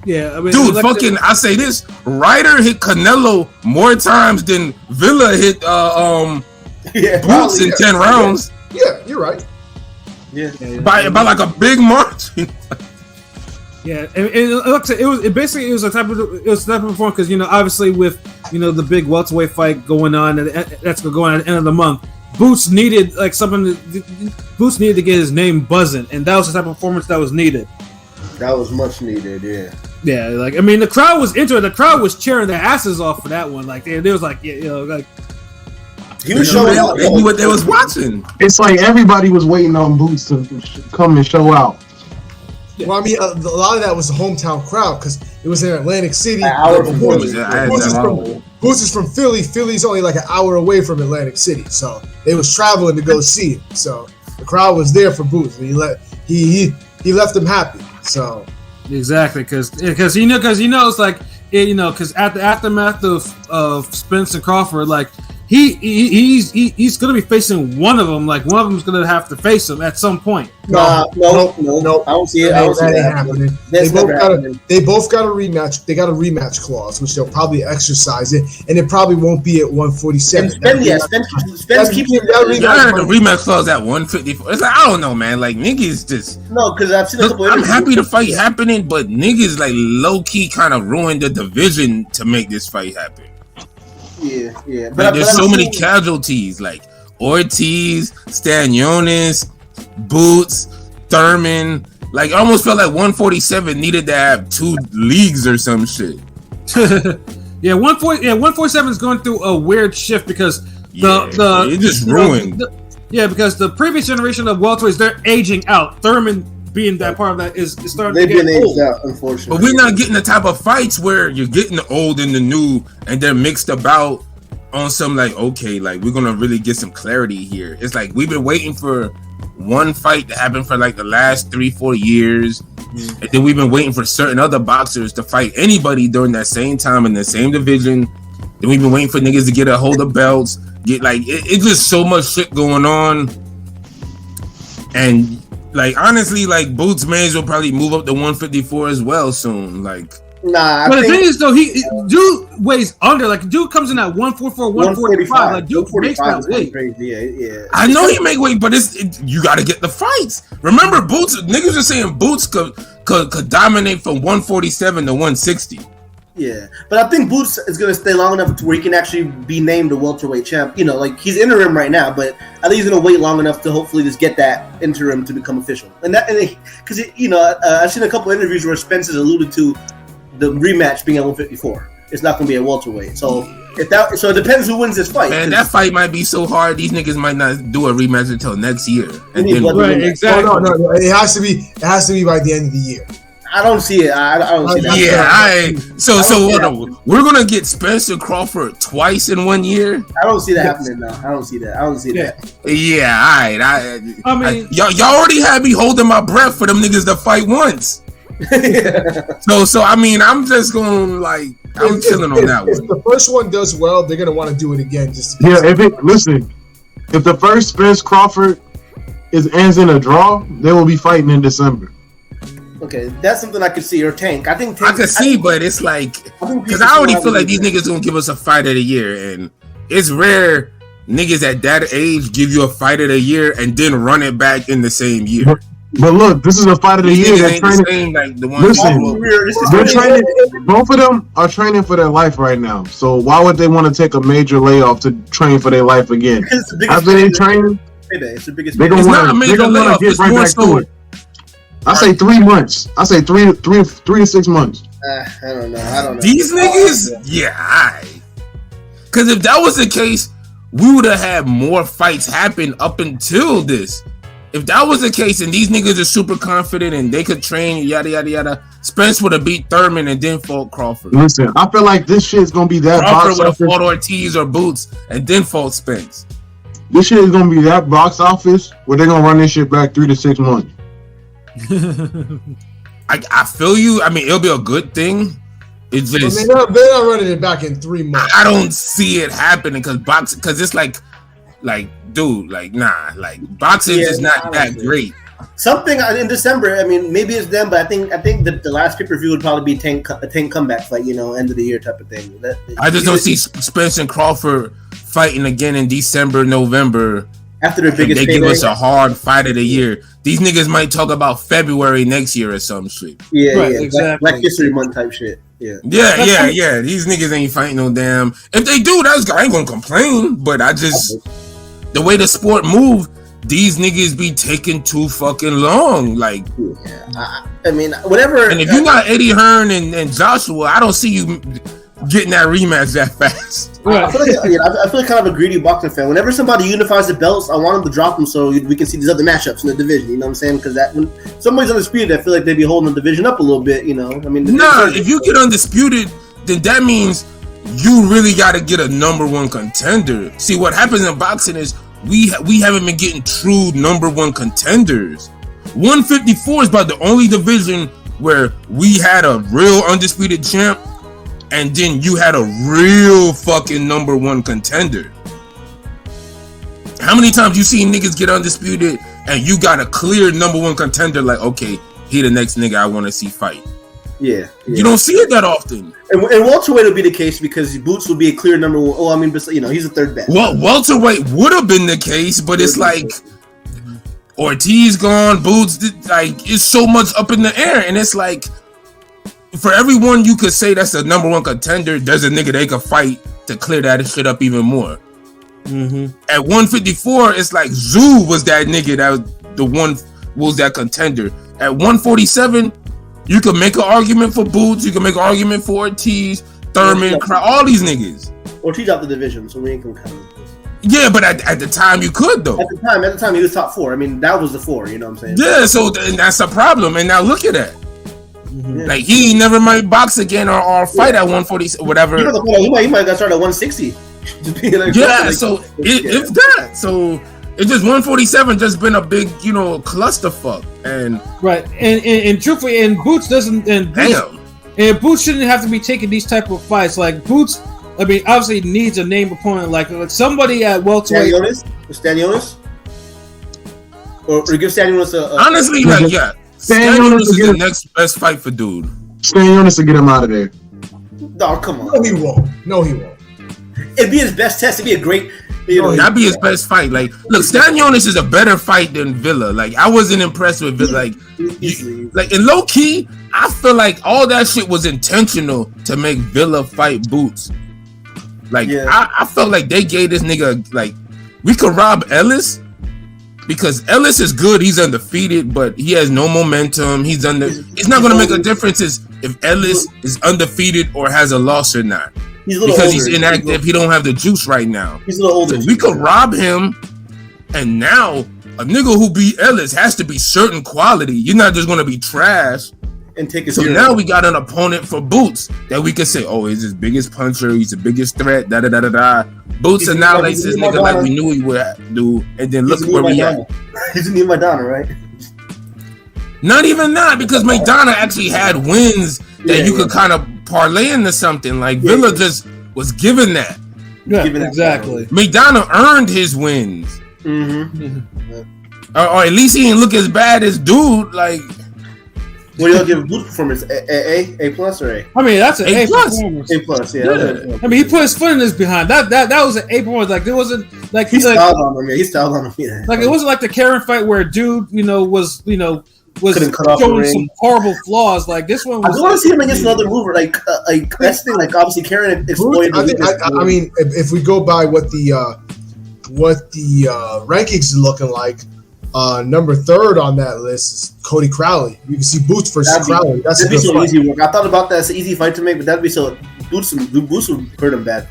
Speaker 5: Yeah, I mean,
Speaker 2: dude, I say this: Ryder hit Canelo more times than Villa hit Boots in 10 rounds.
Speaker 3: Yeah, you're right.
Speaker 4: Yeah.
Speaker 2: By like a big margin.
Speaker 5: Yeah, and it was a type of performance because obviously with the big welterweight fight going on that's going on at the end of the month, Boots needed Boots needed to get his name buzzing, and that was the type of performance that was needed.
Speaker 4: That was much needed, yeah.
Speaker 5: Yeah, like I mean, the crowd was into it. The crowd was cheering their asses off for that one. Like they was like, like
Speaker 4: he was showing out.
Speaker 2: They knew what they was watching.
Speaker 6: It's like everybody was waiting on Boots to come and show out.
Speaker 3: Well, I mean, a lot of that was the hometown crowd because it was in Atlantic City. Boots is from Philly. Philly's only like an hour away from Atlantic City, so they was traveling to go see him. So the crowd was there for Boots. He left them happy. So
Speaker 5: exactly because it's like because at the aftermath of Spence and Crawford, like he's going to be facing one of them. Like one of them's going to have to face him at some point.
Speaker 4: No. I don't see it. I don't see that happening.
Speaker 3: They both got a rematch. They got a rematch clause, which they'll probably exercise it, and it probably won't be at 147.
Speaker 4: Spence keeps
Speaker 2: the rematch clause at 154. It's like I don't know, man. Like niggas just
Speaker 4: because I've seen a couple.
Speaker 2: I'm happy the fight happening, but niggas like low key kind of ruined the division to make this fight happen.
Speaker 4: Yeah.
Speaker 2: But there's so many casualties like Ortiz, Stanionis, Boots, Thurman. Like, I almost felt like 147 needed to have 2 leagues or some shit.
Speaker 5: 147 is going through a weird shift because
Speaker 2: it just ruined.
Speaker 5: Because the previous generation of welterweights, they're aging out. Thurman being that part of that is starting
Speaker 4: They've
Speaker 5: to get
Speaker 4: been
Speaker 5: old.
Speaker 4: aged out, unfortunately.
Speaker 2: But we're not getting the type of fights where you're getting the old and the new and they're mixed about on some like, okay, like we're gonna really get some clarity here. It's like we've been waiting for one fight to happen for like the last 3-4 years, and then we've been waiting for certain other boxers to fight anybody during that same time in the same division. Then we've been waiting for niggas to get a hold of belts. Get like it's just so much shit going on, and like honestly, like Boots may as well probably move up to 154 as well soon. Like.
Speaker 4: Nah,
Speaker 5: but the thing is though, dude weighs under. Like dude comes in at 144, 145. Like dude makes that weight.
Speaker 4: Yeah.
Speaker 2: I know he make weight, but you got to get the fights. Remember, Boots. Niggas are saying Boots could dominate from 147 to 160.
Speaker 4: Yeah, but I think Boots is going to stay long enough to where he can actually be named a welterweight champ. You know, like he's interim right now, but I think he's going to wait long enough to hopefully just get that interim to become official. And because I've seen a couple interviews where Spence has alluded to the rematch being at 154. It's not going to be a welterweight. So it depends who wins this fight.
Speaker 2: Man, that fight might be so hard. These niggas might not do a rematch until next year. And then,
Speaker 5: right, exactly.
Speaker 3: No. It has to be by the end of the year.
Speaker 4: I don't see it. I don't see that.
Speaker 2: Yeah, we're gonna get Spencer Crawford twice in 1 year.
Speaker 4: I don't see that happening now. I don't see that.
Speaker 2: Yeah, all right. I mean, y'all already had me holding my breath for them niggas to fight once. So I mean, I'm just going I'm chilling on that one.
Speaker 3: If the first one does well, they're gonna want to do it again. If the first Spence Crawford ends in a draw, they will be fighting in December.
Speaker 4: Okay, that's something I could see. Or Tank, I think Tank,
Speaker 2: I could see, but it's like because I already feel like these niggas gonna give us a fight of the year, and it's rare niggas at that age give you a fight of the year and then run it back in the same year.
Speaker 6: But look, this is a fight of the year. They're training. They're training. Both of them are training for their life right now. So why would they want to take a major layoff to train for their life again? After they train,
Speaker 4: it's the biggest.
Speaker 6: They're gonna want to get right back to it. I say 3 months. I say 3 to 6 months.
Speaker 4: I don't know.
Speaker 2: These niggas, because if that was the case, we would have had more fights happen up until this. If that was the case and these niggas are super confident and they could train, yada, yada, yada, Spence would have beat Thurman and then fought Crawford.
Speaker 6: Listen, I feel like this shit is going to be that
Speaker 2: Crawford would have fought Ortiz or Boots and then fought Spence.
Speaker 6: This shit is going to be that box office where they're going to run this shit back 3 to 6 months.
Speaker 2: I feel you. I mean, it'll be a good thing. It's just...
Speaker 3: they're not running it back in 3 months.
Speaker 2: I don't see it happening because it's like, dude, boxing is not that great.
Speaker 4: Something in December. I mean, maybe it's them, but I think that the last pay-per-view would probably be a Tank comeback fight. End of the year type of thing.
Speaker 2: I just don't see Spence and Crawford fighting again in December, November.
Speaker 4: After their biggest,
Speaker 2: they give us a hard fight of the year. These niggas might talk about February next year or some shit.
Speaker 4: Yeah, exactly. Black History Month type shit. Yeah.
Speaker 2: These niggas ain't fighting no damn. If they do, I ain't gonna complain. But the way the sport move, these niggas be taking too fucking long. I
Speaker 4: mean, whatever.
Speaker 2: And if you're not Eddie Hearn and Joshua, I don't see you getting that rematch that fast.
Speaker 4: I feel like kind of a greedy boxing fan. Whenever somebody unifies the belts, I want them to drop them so we can see these other matchups in the division. You know what I'm saying? Because when somebody's undisputed, I feel like they'd be holding the division up a little bit. I mean,
Speaker 2: if you get undisputed, then that means you really got to get a number one contender. See, what happens in boxing is we haven't been getting true number one contenders. 154 is about the only division where we had a real undisputed champ, and then you had a real fucking number one contender. How many times you seen niggas get undisputed and you got a clear number one contender? Like, okay, he the next nigga I want to see fight.
Speaker 4: Yeah.
Speaker 2: You don't see it that often.
Speaker 4: And welterweight will be the case because Boots will be a clear number one. Oh, I mean, you know, he's the third best.
Speaker 2: Well, welterweight would have been the case, but it's like Ortiz gone, Boots, like it's so much up in the air, and it's like for everyone you could say that's a number one contender, there's a nigga they could fight to clear that shit up even more. At 154, it's like Zoo was that nigga that was the one was that contender. At 147, you can make an argument for Boots, you can make an argument for Ortiz, Thurman, all these niggas.
Speaker 4: Ortiz out the division, so we ain't gonna count.
Speaker 2: Yeah, but at the time you could though.
Speaker 4: At the time he was top 4. I mean, that was the 4. You know what I'm saying?
Speaker 2: Yeah, so that's a problem. And now look at that. Like he never might box again or fight at 140, whatever.
Speaker 4: He might got started at 160.
Speaker 2: So if that, so it's just 147 just been a big, clusterfuck, and
Speaker 5: right, and truthfully, and Boots doesn't, and Boots shouldn't have to be taking these type of fights. Like Boots, I mean, obviously needs a named opponent, like somebody at welterweight.
Speaker 4: Stanionis, or give Stanionis a
Speaker 2: honestly, like Stanionis is the next best fight for dude.
Speaker 6: Stanionis to get him out of there.
Speaker 4: No, come on.
Speaker 3: No, he won't.
Speaker 4: It'd be his best test. It'd be a great.
Speaker 2: That'd be his best fight. Like, look, Stanionis is a better fight than Villa. Like, I wasn't impressed with Villa. Like in low key, I feel like all that shit was intentional to make Villa fight Boots. Like, I felt like they gave this nigga like we could rob Ellis because Ellis is good. He's undefeated, but he has no momentum. It's not gonna make a difference if Ellis is undefeated or has a loss or not. Because he's inactive, he don't have the juice right now.
Speaker 4: He's a little older.
Speaker 2: So we could rob him, and now a nigga who beat Ellis has to be certain quality. You're not just gonna be trash.
Speaker 4: And take his.
Speaker 2: So now we got an opponent for Boots that we can say, oh, he's his biggest puncher, he's the biggest threat. Da da da da da. Boots annihilates this nigga like we knew he would do, and then look where we at.
Speaker 4: He's a new Madonna, right?
Speaker 2: Not even that, because McDonough actually had wins that you could kind of parlay into something. Like Villa just was given that.
Speaker 5: Yeah, exactly.
Speaker 2: McDonough earned his wins. Or at least he didn't look as bad as dude. Like,
Speaker 4: what do you give Boots performance? A plus or A?
Speaker 5: I mean, that's an A plus.
Speaker 4: A plus, yeah.
Speaker 5: I mean, he put his foot in his behind. That was an A performance. Like, there wasn't like
Speaker 4: he styled on him. Yeah, he styled on him. Yeah.
Speaker 5: Like, it wasn't like the Karen fight where dude, was
Speaker 4: couldn't cut off
Speaker 5: showing some horrible flaws. Like this one was.
Speaker 4: I want to see him against another mover. Like that's the thing. Like obviously Karen exploited.
Speaker 3: I mean, if we go by what the rankings is looking like, number 3rd on that list is Cody Crowley. You can see Boots versus Crowley. That's
Speaker 4: that'd be so easy work. I thought about that. It's an easy fight to make, but that'd be so Boots would hurt him bad.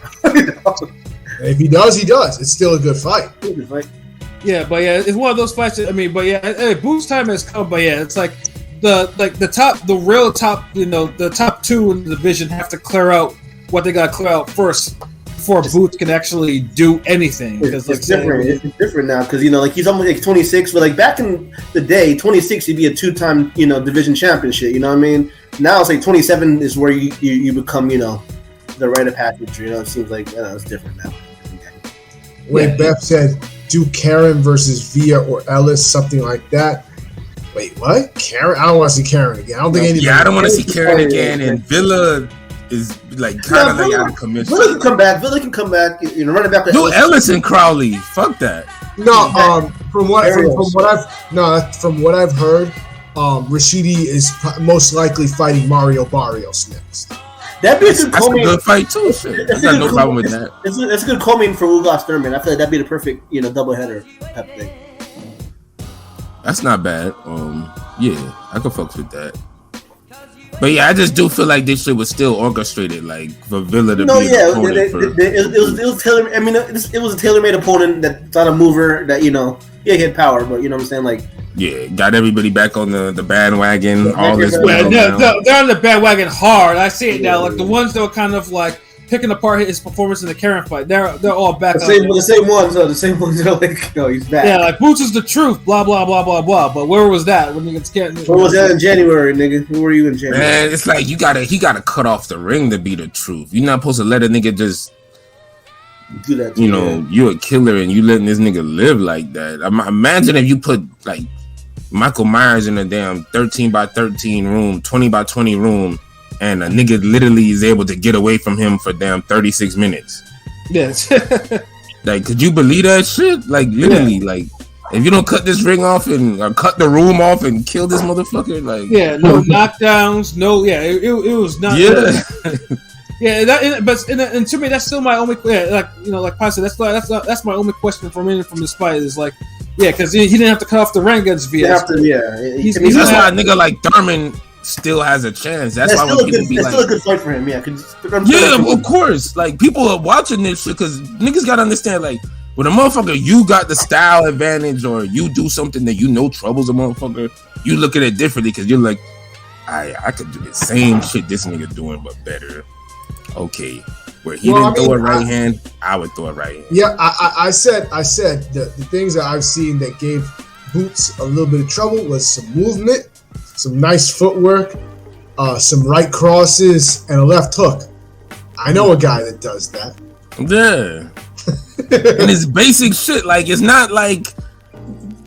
Speaker 3: If he does, he does. It's still a good fight.
Speaker 5: Yeah, but it's one of those fights. Boots' time has come. But it's like the real top. The top 2 in the division have to clear out what they got to clear out first before Boots can actually do anything.
Speaker 4: It's different. It's different now because he's almost like 26, but like back in the day, 26 he'd be a 2-time division champion shit. You know what I mean? Now it's like 27 is where you become the rite of passage. It seems like it's different now.
Speaker 3: Wait, Beth said, do Karen versus Villa or Ellis, something like that. Wait, what? Karen? I don't want to see Karen again. I don't think anybody.
Speaker 2: Yeah, I don't want to see Karen again. And Villa is like kind of like out of commission.
Speaker 4: Villa can come back. Running back.
Speaker 2: Do Ellis and Crowley. Fuck that.
Speaker 3: No, from what I've heard, Rashidi is most likely fighting Mario Barrios next.
Speaker 4: That'd be a good
Speaker 2: co-main. That's a good fight too. Shit. I got no problem with that.
Speaker 4: That's a good co-main for Ugas Thurman. I feel like that'd be the perfect, doubleheader type of thing.
Speaker 2: That's not bad. Yeah, I could fuck with that. But yeah, I just do feel like this shit was still orchestrated, like for Villa to be the opponent.
Speaker 4: It was tailor. I mean, it was a tailor-made opponent that's not a mover. That he had power, but you know what I'm saying, like.
Speaker 2: Yeah, got everybody back on the bandwagon. All this
Speaker 5: they're on the bandwagon hard. I see it now. Like the ones that were kind of like picking apart his performance in the Karen fight, they're all back.
Speaker 4: The same ones are like, he's back.
Speaker 5: Yeah, like Boots is the truth. Blah blah blah blah blah. But where was that when niggas getting?
Speaker 4: Where was that in January, nigga? Who were you in January?
Speaker 2: Man, it's like he gotta cut off the ring to be the truth. You're not supposed to let a nigga just
Speaker 4: do that. To
Speaker 2: you know, you a killer and you letting this nigga live like that. Imagine if you put like Michael Myers in a damn 13 by 13 room, 20 by 20 room, and a nigga literally is able to get away from him for damn 36 minutes.
Speaker 5: Yes.
Speaker 2: Like, could you believe that shit? Like, literally, like, if you don't cut this ring off and or cut the room off and kill this motherfucker, like,
Speaker 5: no knockdowns, it was not. Yeah, and to me, that's still my only, like I said, that's my only question from this fight is like, because he didn't have to cut off the ring against VS.
Speaker 4: That's
Speaker 2: why a nigga like Thurman still has a chance. That's why when people be like,
Speaker 4: still a good fight for him.
Speaker 2: Of course. Like, people are watching this shit because niggas gotta understand, like, when a motherfucker, you got the style advantage or you do something that you know troubles a motherfucker, you look at it differently because you're like, I could do the same shit this nigga doing but better. Okay, where he didn't throw a right hand, I would throw a right hand.
Speaker 3: Yeah, I said the things that I've seen that gave Boots a little bit of trouble was some movement, some nice footwork, some right crosses, and a left hook. I know a guy that does that.
Speaker 2: Yeah. And it's basic shit. Like, it's not like,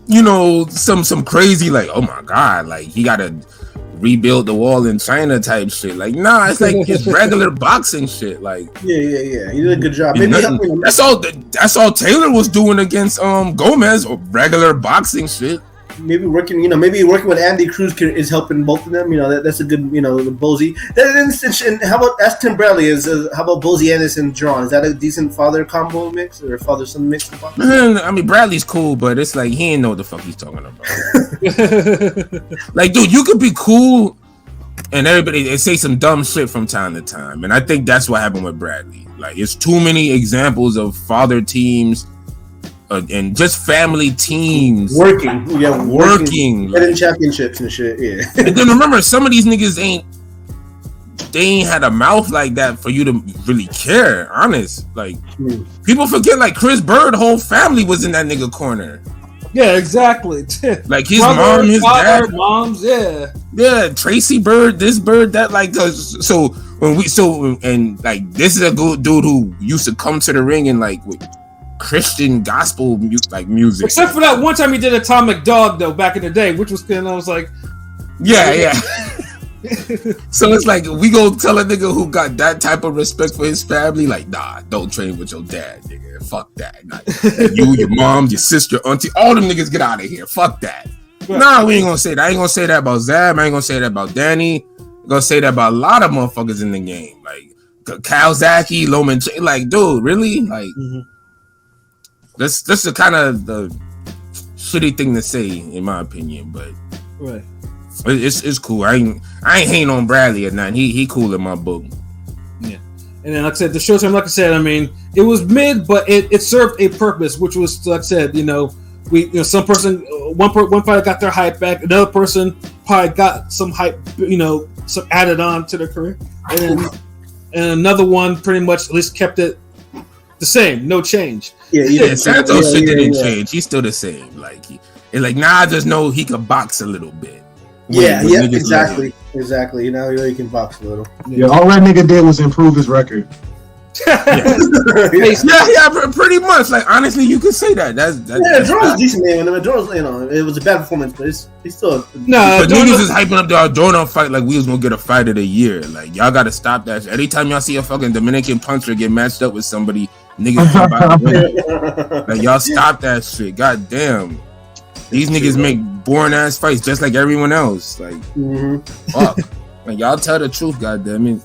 Speaker 2: you know, some crazy, like, oh my God, like, he gotta rebuild the wall in China type shit. Like, nah, it's like it's regular boxing shit. Like,
Speaker 4: yeah, he did a good job.
Speaker 2: That's all Taylor was doing against Gomez, or regular boxing shit.
Speaker 4: Maybe working with Andy Cruz is helping both of them. You know, that's a good, Bozy. And how about ask Tim Bradley? How about Bozy Ennis and Jaron? Is that a decent father combo mix or father son mix?
Speaker 2: I mean, Bradley's cool, but it's like he ain't know what the fuck he's talking about. Like, dude, you could be cool, and they say some dumb shit from time to time, and I think that's what happened with Bradley. Like, it's too many examples of father teams. And just family teams
Speaker 4: working,
Speaker 2: winning
Speaker 4: championships and shit. Yeah.
Speaker 2: And then remember, some of these niggas ain't had a mouth like that for you to really care. Honest, like people forget, like Chris Bird, whole family was in that nigga corner.
Speaker 5: Yeah, exactly.
Speaker 2: Like his mom, his dad,
Speaker 5: moms,
Speaker 2: yeah. Tracy Bird, this Bird, that, like. So and like this is a good dude who used to come to the ring and like with Christian gospel music.
Speaker 5: Except for that one time he did Atomic Dog though back in the day, which was I was like,
Speaker 2: yeah. So it's like we go tell a nigga who got that type of respect for his family, like, nah, don't train with your dad, nigga. Fuck that. You, your mom, your sister, auntie, all them niggas get out of here. Fuck that. Nah, we ain't gonna say that. I ain't gonna say that about Zab. I ain't gonna say that about Danny. I'm gonna say that about a lot of motherfuckers in the game, like Kawasaki, Loman. Like, dude, really? Like. That's the kind of the shitty thing to say, in my opinion, but
Speaker 5: right.
Speaker 2: It's cool. I ain't hating on Bradley or nothing. He cool in my book.
Speaker 5: Yeah, and then like I said, the Showtime, like I said, I mean, it was mid, but it served a purpose, which was, like I said, some person, one fighter got their hype back, another person probably got some hype, some added on to their career, and another one pretty much at least kept it the same, no change.
Speaker 2: Yeah, Santos shit didn't change. He's still the same. Like, now I just know he could box a little bit.
Speaker 4: Exactly. You know, he can box a little.
Speaker 6: Yeah, all that nigga did was improve his record.
Speaker 2: Yeah, pretty much. Like, honestly, you could say that. That's
Speaker 4: Jordan's decent, man. Jordan's, it was a bad performance, but he's still.
Speaker 2: No, but niggas is hyping up the Jordan fight like we was gonna get a fight of the year. Like, y'all gotta stop that. Anytime y'all see a fucking Dominican puncher get matched up with somebody, niggas come by the win. Like, y'all stop that shit. God damn. These niggas make boring ass fights just like everyone else. Like, fuck. Like, y'all tell the truth, goddamn it.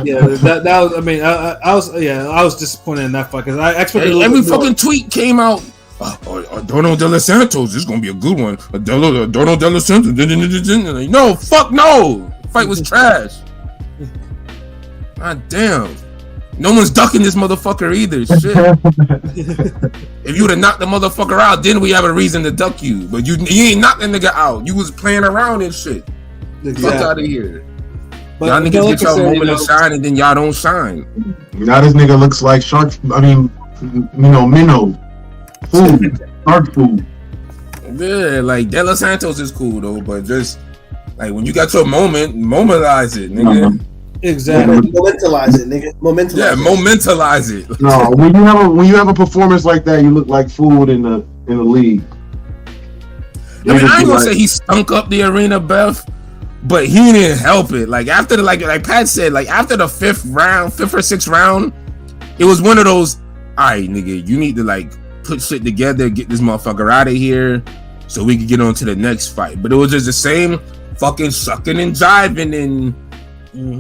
Speaker 5: Yeah, that was. I mean, I was disappointed in that fight because I expected
Speaker 2: every fucking tweet came out. Adorno De Los Santos, this is gonna be a good one. Adorno De Los Santos. Like, no, fuck no. The fight was trash. God damn. No one's ducking this motherfucker either. Shit. If you would have knocked the motherfucker out, then we have a reason to duck you. But you ain't knocked the nigga out. You was playing around and shit. Exactly. Fuck out of here. But y'all niggas get y'all moment to shine and then y'all don't shine.
Speaker 6: Now this nigga looks like minnow. Food. Shark food.
Speaker 2: Yeah, like De Los Santos is cool though, but just like when you got your moment, momentize it, nigga.
Speaker 5: Exactly.
Speaker 4: Momentalize it, nigga.
Speaker 2: Momentalize it.
Speaker 6: No, when you have a performance like that, you look like food in the league.
Speaker 2: I mean, I ain't gonna say he stunk up the arena, Beth, but he didn't help it. Like after the like Pat said, like after the fifth or sixth round, it was one of those. All right, nigga, you need to like put shit together, get this motherfucker out of here, so we can get on to the next fight. But it was just the same fucking sucking and jiving and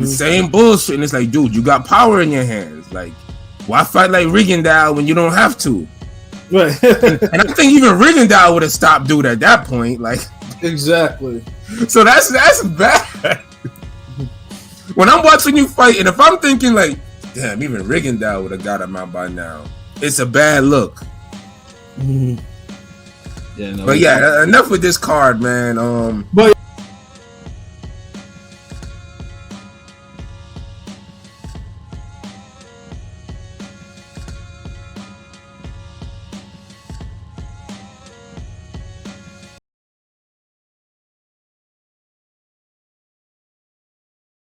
Speaker 2: the same bullshit. And it's like, dude, you got power in your hands. Like, why fight like Rigondeaux when you don't have to?
Speaker 5: Right.
Speaker 2: And I think even Rigondeaux would have stopped dude at that point. Like,
Speaker 5: exactly.
Speaker 2: So that's bad. When I'm watching you fight, and if I'm thinking like, damn, even Rigondeaux would have got him out by now, it's a bad look.
Speaker 5: Yeah, no,
Speaker 2: but yeah, enough with this card, man.
Speaker 5: But